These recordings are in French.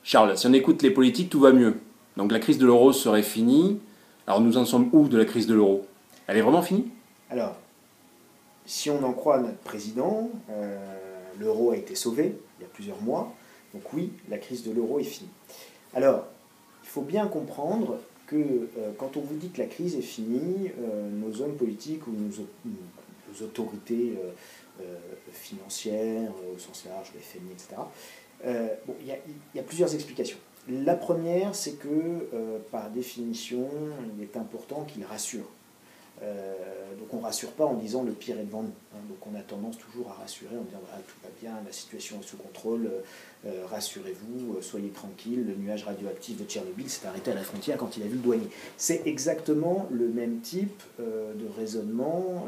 Charles, si on écoute les politiques, tout va mieux. Donc la crise de l'euro serait finie. Alors nous en sommes où de la crise de l'euro? Elle est vraiment finie? Alors, si on en croit notre président, l'euro a été sauvé il y a plusieurs mois. Donc oui, la crise de l'euro est finie. Alors, il faut bien comprendre que quand on vous dit que la crise est finie, nos hommes politiques ou nos autorités financières, au sens large, le FMI, etc., bon, il y a plusieurs explications. La première, c'est que, par définition, il est important qu'il rassure. Donc on ne rassure pas en disant le pire est devant nous. Hein. Donc on a tendance toujours à rassurer en disant ah, tout va bien, la situation est sous contrôle, rassurez-vous, soyez tranquille, le nuage radioactif de Tchernobyl s'est arrêté à la frontière quand il a vu le douanier. C'est exactement le même type de raisonnement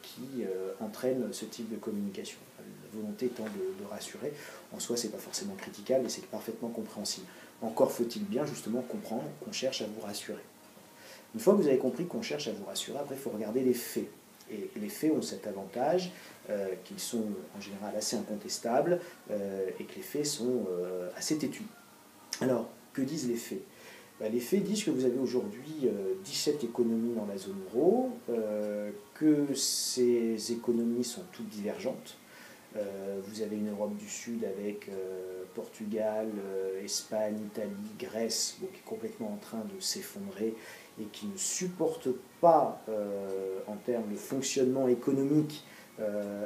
qui entraîne ce type de communication. La volonté étant de rassurer, en soi c'est pas forcément critiquable et c'est parfaitement compréhensible. Encore faut-il bien justement comprendre qu'on cherche à vous rassurer. Une fois que vous avez compris qu'on cherche à vous rassurer, après il faut regarder les faits. Et les faits ont cet avantage qu'ils sont en général assez incontestables et que les faits sont assez têtus. Alors, que disent les faits? Les faits disent que vous avez aujourd'hui 17 économies dans la zone euro, que ces économies sont toutes divergentes. Vous avez une Europe du Sud avec Portugal, Espagne, Italie, Grèce, qui est complètement en train de s'effondrer et qui ne supporte pas, en termes de fonctionnement économique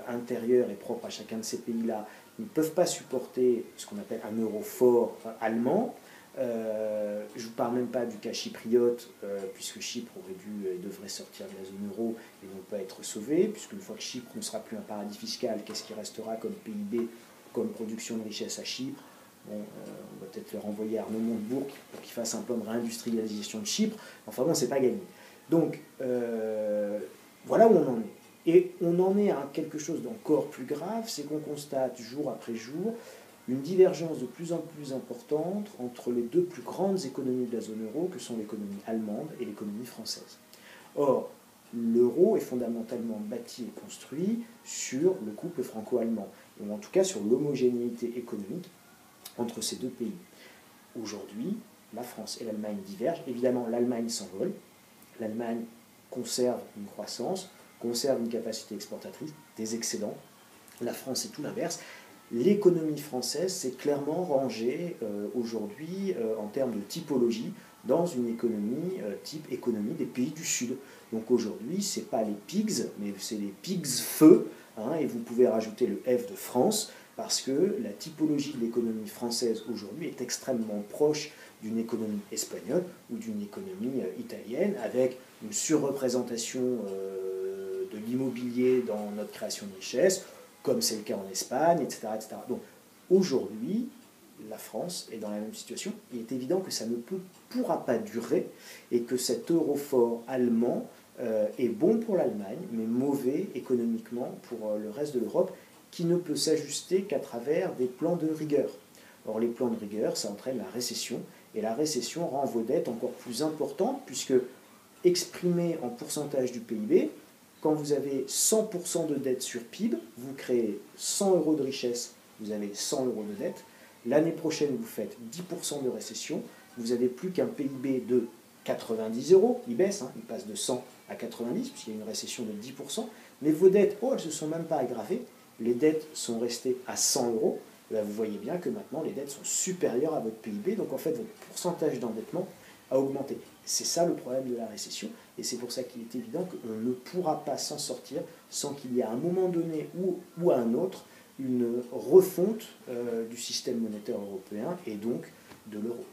intérieur et propre à chacun de ces pays-là, ils ne peuvent pas supporter ce qu'on appelle un euro fort allemand. Je ne vous parle même pas du cas chypriote, puisque Chypre aurait dû et devrait sortir de la zone euro et ne pas être sauvé, puisque une fois que Chypre ne sera plus un paradis fiscal, qu'est-ce qui restera comme PIB, comme production de richesse à Chypre? Bon, on va peut-être le renvoyer à Arnaud Montebourg pour qu'il fasse un plan de réindustrialisation de Chypre. Enfin bon, c'est pas gagné. Donc, voilà où on en est. Et on en est à quelque chose d'encore plus grave, c'est qu'on constate jour après jour une divergence de plus en plus importante entre les deux plus grandes économies de la zone euro, que sont l'économie allemande et l'économie française. Or, l'euro est fondamentalement bâti et construit sur le couple franco-allemand, ou en tout cas sur l'homogénéité économique entre ces deux pays. Aujourd'hui, la France et l'Allemagne divergent. Évidemment, l'Allemagne s'envole. L'Allemagne conserve une croissance, conserve une capacité exportatrice, des excédents. La France, c'est tout l'inverse. L'économie française s'est clairement rangée aujourd'hui en termes de typologie dans une économie type économie des pays du Sud. Donc aujourd'hui, ce n'est pas les pigs, mais c'est les pigs feu, hein, et vous pouvez rajouter le F de France, parce que la typologie de l'économie française aujourd'hui est extrêmement proche d'une économie espagnole ou d'une économie italienne, avec une surreprésentation de l'immobilier dans notre création de richesse, comme c'est le cas en Espagne, etc. etc. Donc aujourd'hui, la France est dans la même situation. Il est évident que ça ne pourra pas durer et que cet euro fort allemand est bon pour l'Allemagne, mais mauvais économiquement pour le reste de l'Europe, qui ne peut s'ajuster qu'à travers des plans de rigueur. Or, les plans de rigueur, ça entraîne la récession, et la récession rend vos dettes encore plus importantes, puisque exprimées en pourcentage du PIB, quand vous avez 100% de dette sur PIB, vous créez 100 euros de richesse, vous avez 100 euros de dette. L'année prochaine, vous faites 10% de récession, vous n'avez plus qu'un PIB de 90 euros, il baisse, hein, il passe de 100 à 90, puisqu'il y a une récession de 10%, mais vos dettes, elles ne se sont même pas aggravées, les dettes sont restées à 100 euros, là, vous voyez bien que maintenant les dettes sont supérieures à votre PIB, donc en fait votre pourcentage d'endettement a augmenté. C'est ça le problème de la récession, et c'est pour ça qu'il est évident qu'on ne pourra pas s'en sortir sans qu'il y ait à un moment donné ou à un autre une refonte du système monétaire européen et donc de l'euro.